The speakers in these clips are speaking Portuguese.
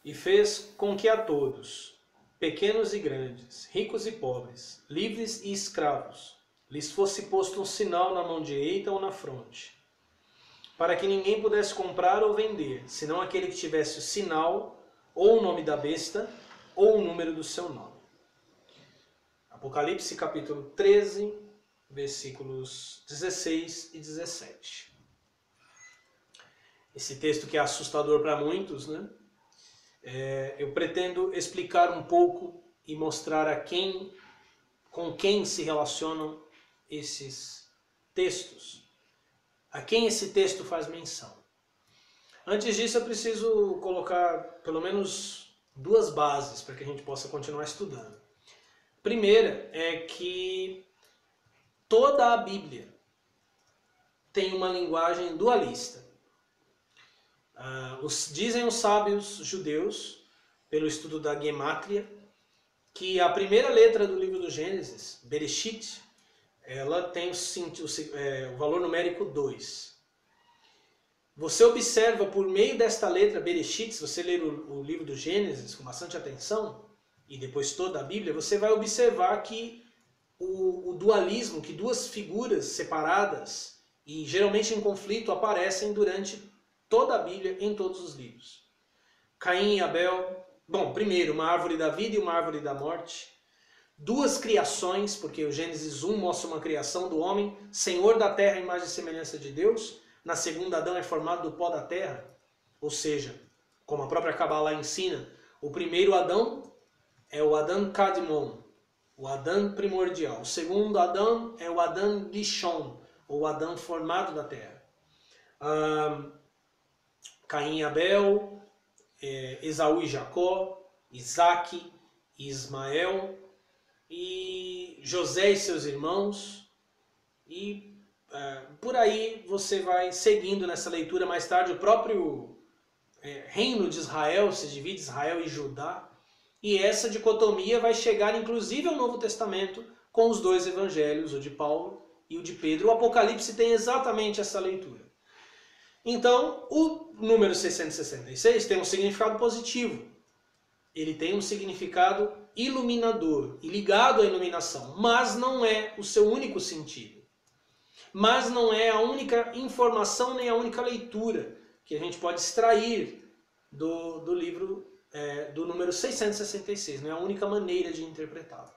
e fez com que a todos, pequenos e grandes, ricos e pobres, livres e escravos, lhes fosse posto um sinal na mão direita ou na fronte, para que ninguém pudesse comprar ou vender, senão aquele que tivesse o sinal, ou o nome da besta, ou o número do seu nome. Apocalipse capítulo 13, versículos 16 e 17. Esse texto que é assustador para muitos, né? Eu pretendo explicar um pouco e mostrar com quem se relacionam esses textos, a quem esse texto faz menção. Antes disso, eu preciso colocar pelo menos duas bases para que a gente possa continuar estudando. A primeira é que toda a Bíblia tem uma linguagem dualista. Dizem os sábios judeus, pelo estudo da Gemátria, que a primeira letra do livro do Gênesis, Bereshit, ela tem o valor numérico 2. Você observa por meio desta letra, Bereshit, se você ler o livro do Gênesis com bastante atenção, e depois toda a Bíblia, você vai observar que o dualismo, que duas figuras separadas e geralmente em conflito aparecem durante toda a Bíblia, em todos os livros. Caim e Abel, primeiro uma árvore da vida e uma árvore da morte. Duas criações, porque o Gênesis 1 mostra uma criação do homem, senhor da terra, imagem e semelhança de Deus. Na segunda, Adão é formado do pó da terra, ou seja, como a própria Kabbalah ensina, o primeiro Adão é o Adão Kadmon, o Adão primordial. O segundo Adão é o Adão Rishon, ou Adão formado da terra. Caim e Abel, Esaú e Jacó, Isaac e Ismael, e José e seus irmãos, e por aí você vai seguindo nessa leitura. Mais tarde o próprio reino de Israel se divide, Israel e Judá, e essa dicotomia vai chegar inclusive ao Novo Testamento com os dois evangelhos, o de Paulo e o de Pedro. O Apocalipse tem exatamente essa leitura. Então, o número 666 tem um significado positivo. Ele tem um significado iluminador e ligado à iluminação, mas não é o seu único sentido. Mas não é a única informação nem a única leitura que a gente pode extrair do livro do número 666. Não é a única maneira de interpretá-lo.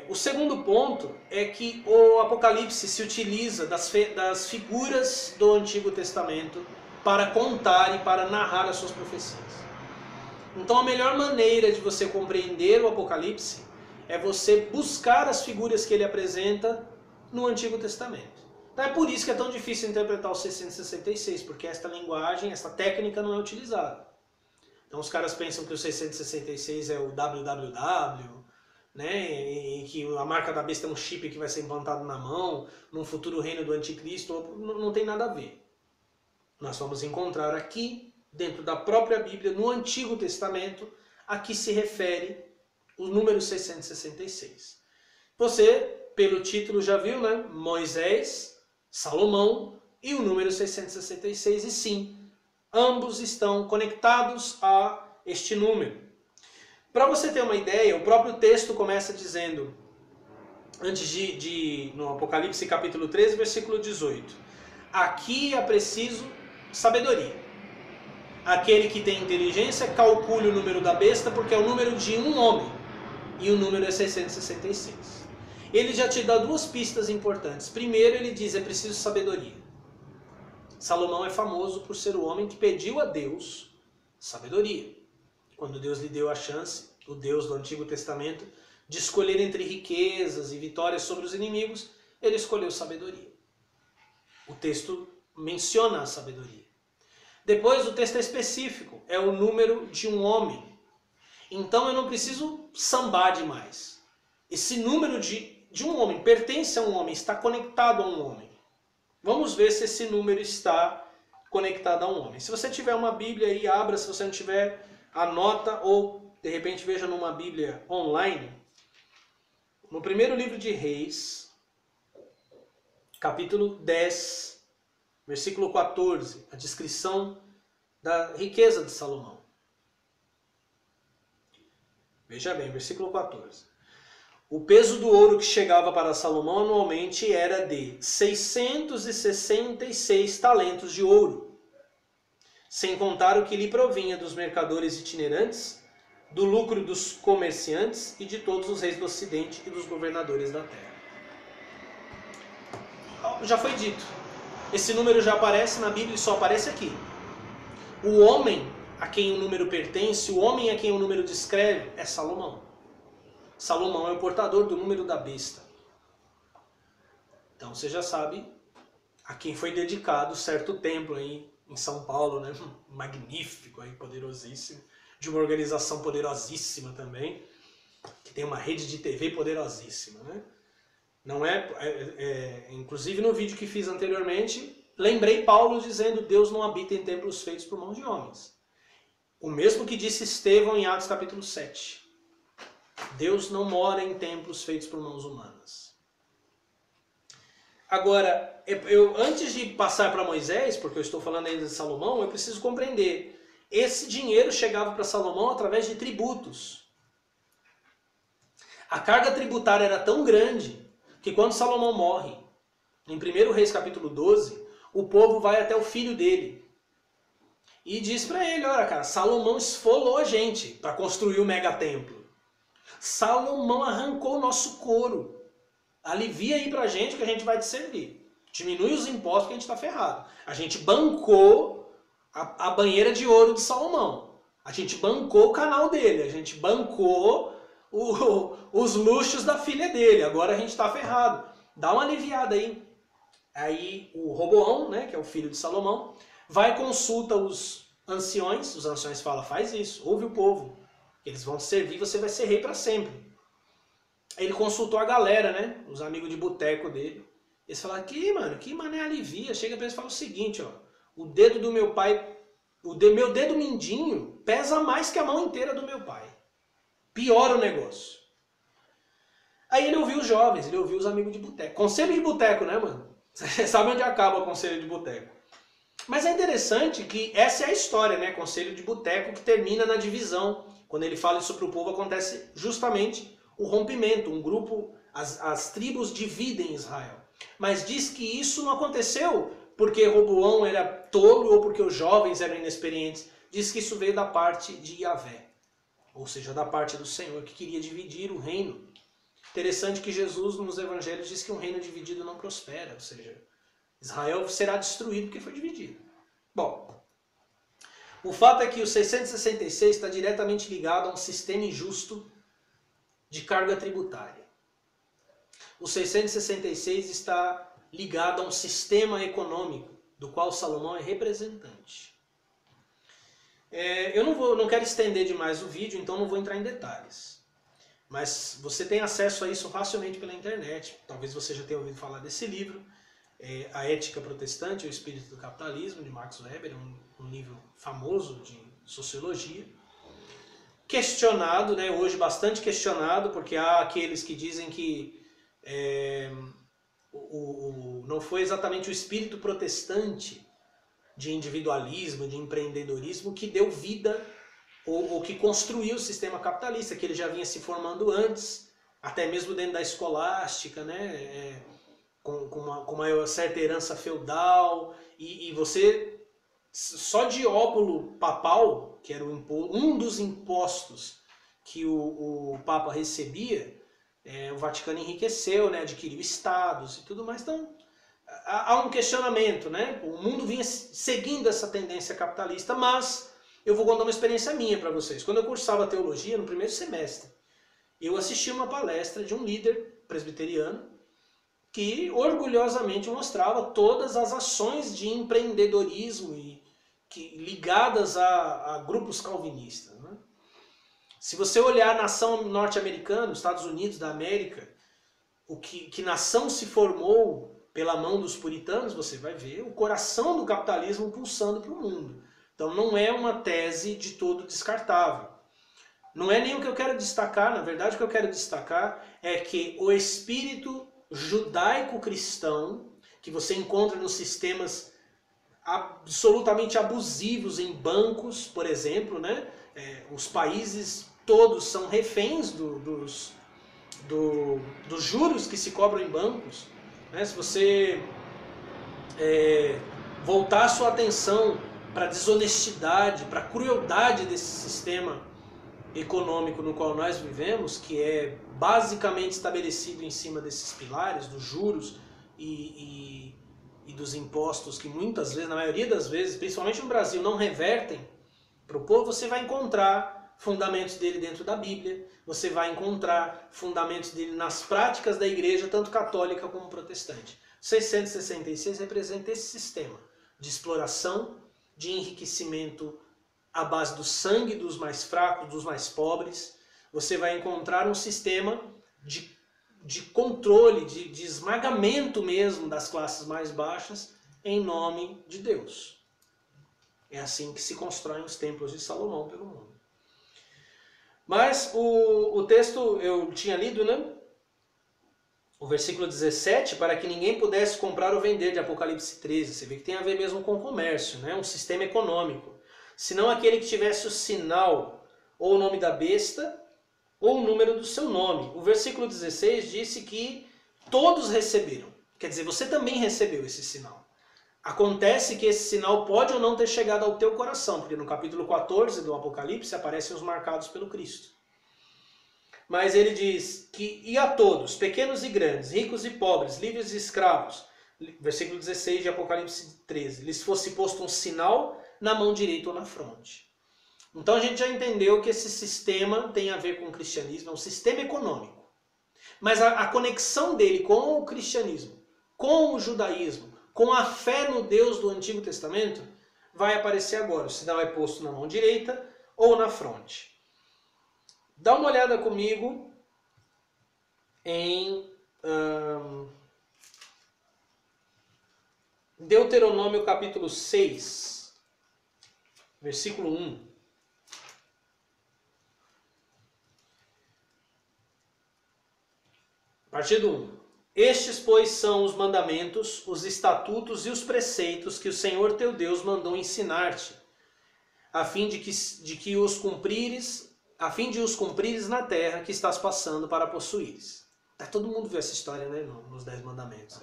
O segundo ponto é que o Apocalipse se utiliza das figuras do Antigo Testamento para contar e para narrar as suas profecias. Então a melhor maneira de você compreender o Apocalipse é você buscar as figuras que ele apresenta no Antigo Testamento. Então é por isso que é tão difícil interpretar o 666, porque esta linguagem, esta técnica não é utilizada. Então os caras pensam que o 666 é o www, né? E que a marca da besta é um chip que vai ser implantado na mão, num futuro reino do anticristo. Não tem nada a ver. Nós vamos encontrar aqui, dentro da própria Bíblia, no Antigo Testamento, a que se refere o número 666. Você, pelo título, já viu, né? Moisés, Salomão e o número 666. E sim, ambos estão conectados a este número. Para você ter uma ideia, o próprio texto começa dizendo, no Apocalipse capítulo 13, versículo 18, aqui é preciso sabedoria. Aquele que tem inteligência, calcule o número da besta, porque é o número de um homem, e o número é 666. Ele já te dá duas pistas importantes. Primeiro, ele diz, é preciso sabedoria. Salomão é famoso por ser o homem que pediu a Deus sabedoria. Quando Deus lhe deu a chance, o Deus do Antigo Testamento, de escolher entre riquezas e vitórias sobre os inimigos, ele escolheu sabedoria. O texto menciona a sabedoria. Depois o texto é específico, é o número de um homem. Então eu não preciso sambar demais. Esse número de um homem pertence a um homem, está conectado a um homem. Vamos ver se esse número está conectado a um homem. Se você tiver uma Bíblia aí, abra. Se você não tiver, anota ou de repente veja numa Bíblia online. No primeiro livro de Reis, capítulo 10, Versículo 14, a descrição da riqueza de Salomão. Veja bem, versículo 14. O peso do ouro que chegava para Salomão anualmente era de 666 talentos de ouro, sem contar o que lhe provinha dos mercadores itinerantes, do lucro dos comerciantes e de todos os reis do ocidente e dos governadores da terra. Já foi dito, esse número já aparece na Bíblia e só aparece aqui. O homem a quem o número pertence, o homem a quem o número descreve, é Salomão. Salomão é o portador do número da besta. Então você já sabe a quem foi dedicado certo templo aí em São Paulo, né? Magnífico, aí, poderosíssimo, de uma organização poderosíssima também, que tem uma rede de TV poderosíssima, né? Não inclusive no vídeo que fiz anteriormente, lembrei Paulo dizendo: Deus não habita em templos feitos por mãos de homens. O mesmo que disse Estevão em Atos capítulo 7. Deus não mora em templos feitos por mãos humanas. Agora, antes de passar para Moisés, porque eu estou falando ainda de Salomão, eu preciso compreender. Esse dinheiro chegava para Salomão através de tributos. A carga tributária era tão grande que quando Salomão morre, em 1 Reis capítulo 12, o povo vai até o filho dele e diz para ele: olha, cara, Salomão esfolou a gente para construir o megatemplo. Salomão arrancou o nosso couro. Alivia aí pra gente que a gente vai te servir. Diminui os impostos que a gente está ferrado. A gente bancou a banheira de ouro de Salomão. A gente bancou o canal dele. A gente bancou os luxos da filha dele. Agora a gente está ferrado. Dá uma aliviada aí. Aí o Roboão, né, que é o filho de Salomão, vai e consulta os anciões. Os anciões falam: faz isso, ouve o povo. Eles vão te servir, você vai ser rei para sempre. Ele consultou a galera, né? Os amigos de boteco dele. Eles falaram: que mané alivia. Chega para eles e fala o seguinte, ó: o dedo do meu pai, meu dedo mindinho pesa mais que a mão inteira do meu pai. Piora o negócio. Aí ele ouviu os jovens, ele ouviu os amigos de boteco. Conselho de boteco, né, mano? Você sabe onde acaba o conselho de boteco. Mas é interessante que essa é a história, né? Conselho de boteco, que termina na divisão. Quando ele fala isso para o povo, acontece justamente o rompimento. Um grupo, as tribos dividem Israel. Mas diz que isso não aconteceu porque Roboão era tolo ou porque os jovens eram inexperientes. Diz que isso veio da parte de Yahvé, ou seja, da parte do Senhor, que queria dividir o reino. Interessante que Jesus nos evangelhos diz que um reino dividido não prospera, ou seja, Israel será destruído porque foi dividido. Bom, o fato é que o 666 está diretamente ligado a um sistema injusto de carga tributária. O 666 está ligado a um sistema econômico do qual Salomão é representante. Eu não quero estender demais o vídeo, então não vou entrar em detalhes. Mas você tem acesso a isso facilmente pela internet. Talvez você já tenha ouvido falar desse livro, A Ética Protestante, o Espírito do Capitalismo, de Max Weber, um livro famoso de sociologia. Questionado, né, hoje bastante questionado, porque há aqueles que dizem que não foi exatamente o espírito protestante de individualismo, de empreendedorismo, que deu vida ou que construiu o sistema capitalista, que ele já vinha se formando antes, até mesmo dentro da escolástica, né, com uma certa herança feudal, e você, só de óbulo papal, que era um dos impostos que o Papa recebia, o Vaticano enriqueceu, né, adquiriu estados e tudo mais. Então, há um questionamento, né? O mundo vinha seguindo essa tendência capitalista, mas eu vou contar uma experiência minha para vocês. Quando eu cursava teologia, no primeiro semestre, eu assisti uma palestra de um líder presbiteriano que orgulhosamente mostrava todas as ações de empreendedorismo ligadas a grupos calvinistas, né? Se você olhar a nação norte-americana, os Estados Unidos da América, que nação se formou pela mão dos puritanos, você vai ver o coração do capitalismo pulsando para o mundo. Então não é uma tese de todo descartável. Não é nem o que eu quero destacar, na verdade o que eu quero destacar é que o espírito judaico-cristão, que você encontra nos sistemas absolutamente abusivos em bancos, por exemplo, né? Os países todos são reféns dos juros que se cobram em bancos. Né? Se você voltar a sua atenção para a desonestidade, para a crueldade desse sistema econômico no qual nós vivemos, que é basicamente estabelecido em cima desses pilares, dos juros e dos impostos, que muitas vezes, na maioria das vezes, principalmente no Brasil, não revertem para o povo, você vai encontrar fundamentos dele dentro da Bíblia, você vai encontrar fundamentos dele nas práticas da igreja, tanto católica como protestante. 666 representa esse sistema de exploração, de enriquecimento à base do sangue dos mais fracos, dos mais pobres. Você vai encontrar um sistema de controle, de esmagamento mesmo das classes mais baixas em nome de Deus. É assim que se constroem os templos de Salomão pelo mundo. Mas o texto eu tinha lido, né? O versículo 17, para que ninguém pudesse comprar ou vender, de Apocalipse 13. Você vê que tem a ver mesmo com o comércio, né? Um sistema econômico. Senão aquele que tivesse o sinal, ou o nome da besta, ou o número do seu nome. O versículo 16 disse que todos receberam. Quer dizer, você também recebeu esse sinal. Acontece que esse sinal pode ou não ter chegado ao teu coração, porque no capítulo 14 do Apocalipse aparecem os marcados pelo Cristo. Mas ele diz que, e a todos, pequenos e grandes, ricos e pobres, livres e escravos, versículo 16 de Apocalipse 13, lhes fosse posto um sinal na mão direita ou na fronte. Então a gente já entendeu que esse sistema tem a ver com o cristianismo, é um sistema econômico. Mas a conexão dele com o cristianismo, com o judaísmo, com a fé no Deus do Antigo Testamento, vai aparecer agora. O sinal é posto na mão direita ou na fronte. Dá uma olhada comigo em Deuteronômio capítulo 6, versículo 1. A partir do 1. Estes, pois, são os mandamentos, os estatutos e os preceitos que o Senhor teu Deus mandou ensinar-te, a fim de os cumprires na terra que estás passando para possuires. Todo mundo viu essa história, né, nos 10 mandamentos.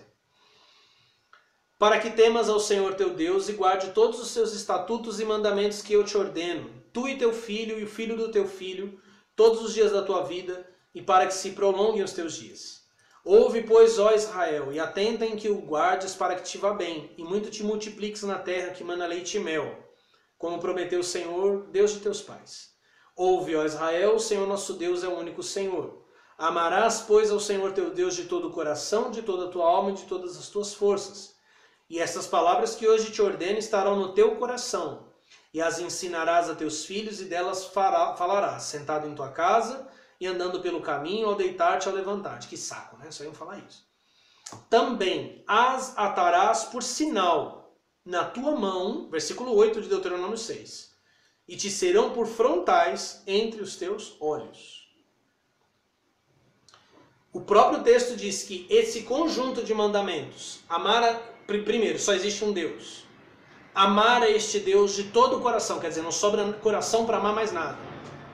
Para que temas ao Senhor teu Deus e guarde todos os seus estatutos e mandamentos que eu te ordeno, tu e teu filho e o filho do teu filho, todos os dias da tua vida, e para que se prolonguem os teus dias. Ouve, pois, ó Israel, e atenta em que o guardes para que te vá bem, e muito te multipliques na terra que mana leite e mel, como prometeu o Senhor, Deus de teus pais. Ouve, ó Israel, o Senhor nosso Deus é o único Senhor. Amarás, pois, ao Senhor teu Deus de todo o coração, de toda a tua alma e de todas as tuas forças. E estas palavras que hoje te ordeno estarão no teu coração, e as ensinarás a teus filhos, e delas falarás, sentado em tua casa, e andando pelo caminho, ao deitar-te, ao levantar-te. Que saco, né? Só iam falar isso. Também as atarás por sinal na tua mão, versículo 8 de Deuteronômio 6, e te serão por frontais entre os teus olhos. O próprio texto diz que esse conjunto de mandamentos, primeiro, só existe um Deus. Amar a este Deus de todo o coração, quer dizer, não sobra coração para amar mais nada.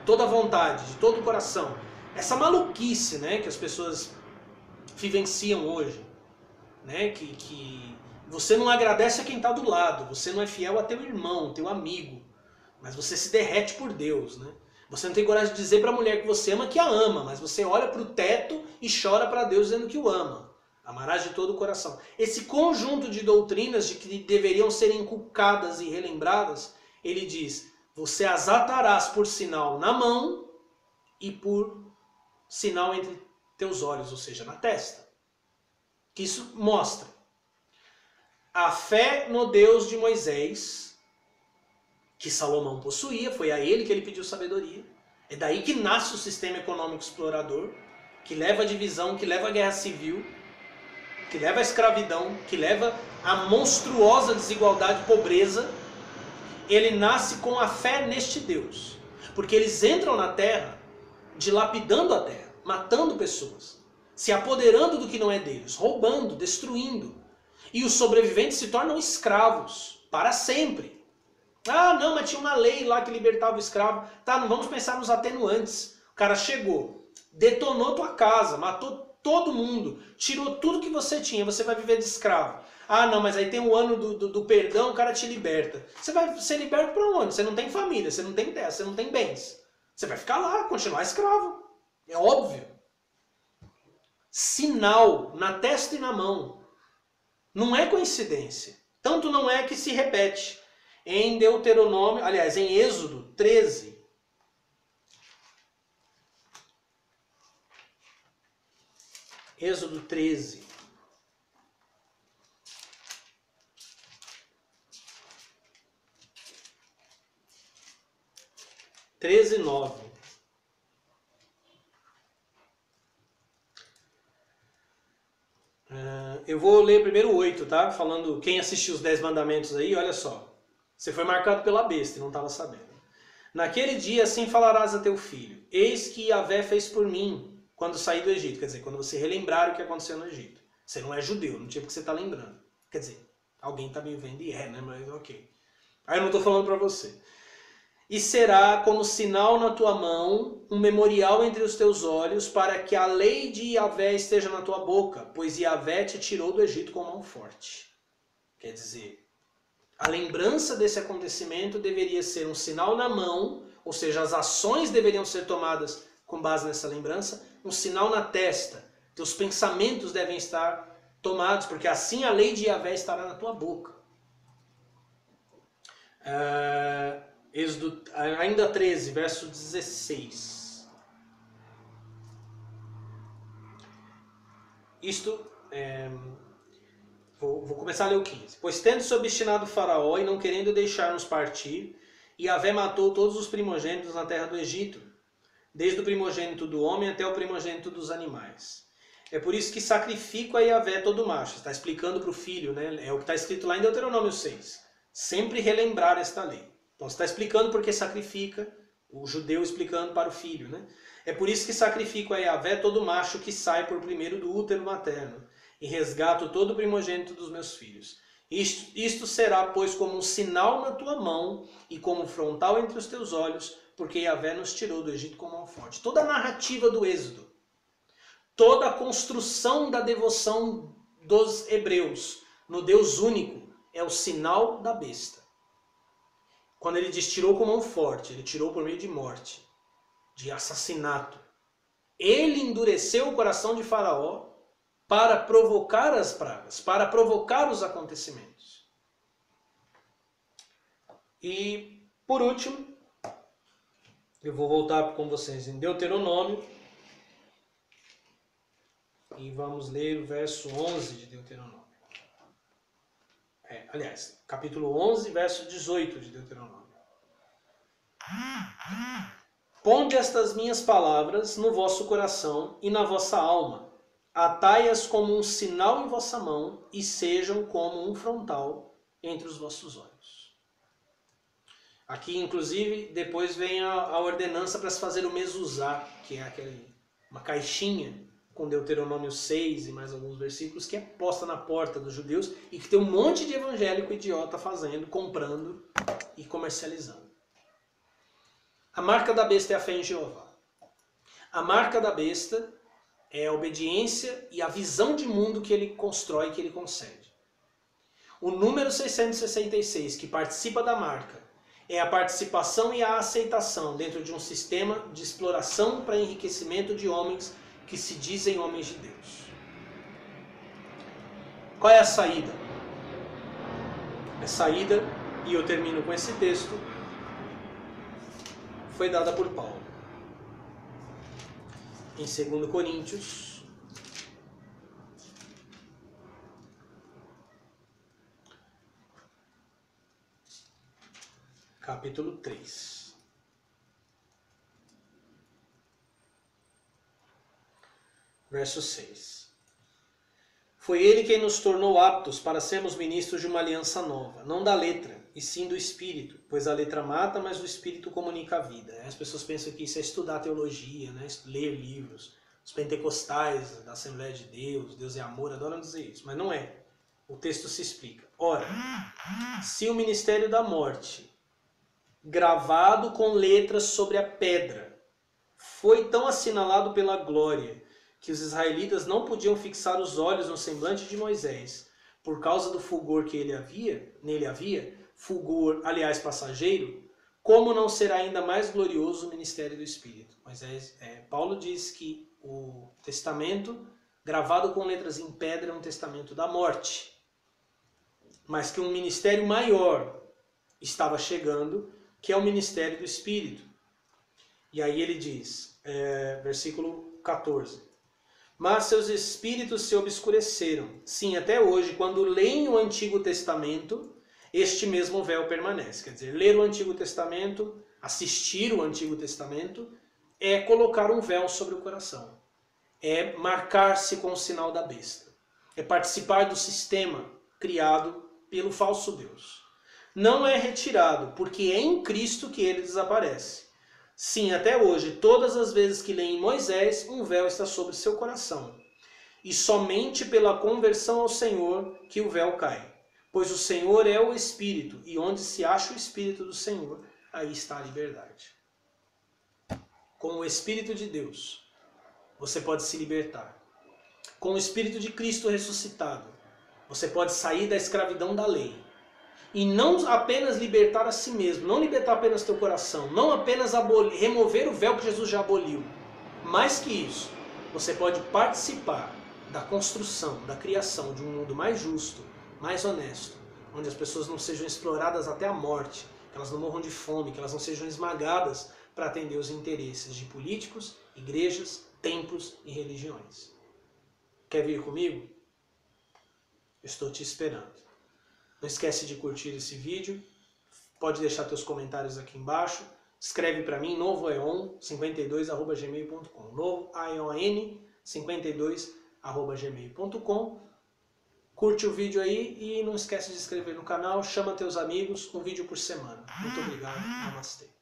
Toda a vontade, de todo o coração. Essa maluquice, né, que as pessoas vivenciam hoje, né, que você não agradece a quem está do lado, você não é fiel a teu irmão, teu amigo, mas você se derrete por Deus, né? Você não tem coragem de dizer para a mulher que você ama que a ama, mas você olha para o teto e chora para Deus dizendo que o ama. Amarás de todo o coração. Esse conjunto de doutrinas de que deveriam ser inculcadas e relembradas, ele diz: você as atarás por sinal na mão e por sinal entre teus olhos, ou seja, na testa. Que isso mostra a fé no Deus de Moisés, que Salomão possuía, foi a ele que ele pediu sabedoria. É daí que nasce o sistema econômico explorador, que leva à divisão, que leva à guerra civil, que leva à escravidão, que leva à monstruosa desigualdade e pobreza. Ele nasce com a fé neste Deus. Porque eles entram na terra dilapidando a terra, matando pessoas, se apoderando do que não é deles, roubando, destruindo. E os sobreviventes se tornam escravos, para sempre. Ah, não, mas tinha uma lei lá que libertava o escravo. Tá, não vamos pensar nos atenuantes. O cara chegou, detonou tua casa, matou todo mundo, tirou tudo que você tinha, você vai viver de escravo. Ah, não, mas aí tem o ano do perdão, o cara te liberta. Você vai ser liberto para onde? Você não tem família, você não tem terra, você não tem bens. Você vai ficar lá, continuar escravo. É óbvio. Sinal na testa e na mão. Não é coincidência. Tanto não é que se repete. Em Deuteronômio, aliás, em Êxodo 13. Êxodo 13. Treze, 9. Eu vou ler primeiro o 8, tá? Falando, quem assistiu os 10 mandamentos aí, olha só. Você foi marcado pela besta e não estava sabendo. Naquele dia assim falarás a teu filho. Eis que Yahvé fez por mim quando saí do Egito. Quer dizer, quando você relembrar o que aconteceu no Egito. Você não é judeu, não tinha porque você está lembrando. Quer dizer, alguém está me vendo e né? Mas ok. Aí eu não estou falando para você. E será como sinal na tua mão, um memorial entre os teus olhos, para que a lei de Yahvé esteja na tua boca, pois Yahvé te tirou do Egito com mão forte. Quer dizer, a lembrança desse acontecimento deveria ser um sinal na mão, ou seja, as ações deveriam ser tomadas com base nessa lembrança, um sinal na testa. Teus pensamentos devem estar tomados, porque assim a lei de Yahvé estará na tua boca. Êxodo, ainda 13, verso 16. Vou começar a ler o 15. Pois tendo-se obstinado o faraó e não querendo deixar-nos partir, Yahvé matou todos os primogênitos na terra do Egito, desde o primogênito do homem até o primogênito dos animais. É por isso que sacrifico a Yahvé todo macho. Está explicando para o filho, né? É o que está escrito lá em Deuteronômio 6. Sempre relembrar esta lei. Então está explicando porque sacrifica, o judeu explicando para o filho, né? É por isso que sacrifico a Yahvé todo macho que sai por primeiro do útero materno, e resgato todo o primogênito dos meus filhos. Isto será, pois, como um sinal na tua mão e como frontal entre os teus olhos, porque Yahvé nos tirou do Egito com mão forte. Toda a narrativa do Êxodo, toda a construção da devoção dos hebreus no Deus único é o sinal da besta. Quando ele diz tirou com mão forte, ele tirou por meio de morte, de assassinato. Ele endureceu o coração de Faraó para provocar as pragas, para provocar os acontecimentos. E, por último, eu vou voltar com vocês em Deuteronômio e vamos ler o verso 11 de Deuteronômio. Aliás, capítulo 11, verso 18 de Deuteronômio. Ponde estas minhas palavras no vosso coração e na vossa alma. Atai-as como um sinal em vossa mão e sejam como um frontal entre os vossos olhos. Aqui, inclusive, depois vem a ordenança para se fazer o mezuzá, que é uma caixinha com Deuteronômio 6 e mais alguns versículos, que é posta na porta dos judeus e que tem um monte de evangélico idiota fazendo, comprando e comercializando. A marca da besta é a fé em Jeová. A marca da besta é a obediência e a visão de mundo que ele constrói, que ele concede. O número 666, que participa da marca, é a participação e a aceitação dentro de um sistema de exploração para enriquecimento de homens que se dizem homens de Deus. Qual é a saída? A saída, e eu termino com esse texto, foi dada por Paulo. Em 2 Coríntios, capítulo 3. Verso 6. Foi ele quem nos tornou aptos para sermos ministros de uma aliança nova, não da letra, e sim do Espírito, pois a letra mata, mas o Espírito comunica a vida. As pessoas pensam que isso é estudar teologia, né? Ler livros. Os pentecostais da Assembleia de Deus, Deus é amor, adoram dizer isso, mas não é. O texto se explica. Ora, se o ministério da morte, gravado com letras sobre a pedra, foi tão assinalado pela glória que os israelitas não podiam fixar os olhos no semblante de Moisés, por causa do fulgor que nele havia, fulgor, aliás, passageiro, como não será ainda mais glorioso o ministério do Espírito? Paulo diz que o testamento, gravado com letras em pedra, é um testamento da morte, mas que um ministério maior estava chegando, que é o ministério do Espírito. E aí ele diz, versículo 14, mas seus espíritos se obscureceram. Sim, até hoje, quando leem o Antigo Testamento, este mesmo véu permanece. Quer dizer, ler o Antigo Testamento, assistir o Antigo Testamento, é colocar um véu sobre o coração. É marcar-se com o sinal da besta. É participar do sistema criado pelo falso Deus. Não é retirado, porque é em Cristo que ele desaparece. Sim, até hoje, todas as vezes que leem Moisés, um véu está sobre seu coração. E somente pela conversão ao Senhor que o véu cai. Pois o Senhor é o Espírito, e onde se acha o Espírito do Senhor, aí está a liberdade. Com o Espírito de Deus, você pode se libertar. Com o Espírito de Cristo ressuscitado, você pode sair da escravidão da lei. E não apenas libertar a si mesmo, não libertar apenas teu coração, não apenas remover o véu que Jesus já aboliu. Mais que isso, você pode participar da construção, da criação de um mundo mais justo, mais honesto, onde as pessoas não sejam exploradas até a morte, que elas não morram de fome, que elas não sejam esmagadas para atender os interesses de políticos, igrejas, templos e religiões. Quer vir comigo? Eu estou te esperando. Não esquece de curtir esse vídeo, pode deixar teus comentários aqui embaixo, escreve para mim, novoaeon52@gmail.com, novoaeon52@gmail.com. Curte o vídeo aí e não esquece de se inscrever no canal, chama teus amigos, um vídeo por semana. Muito obrigado, namastê.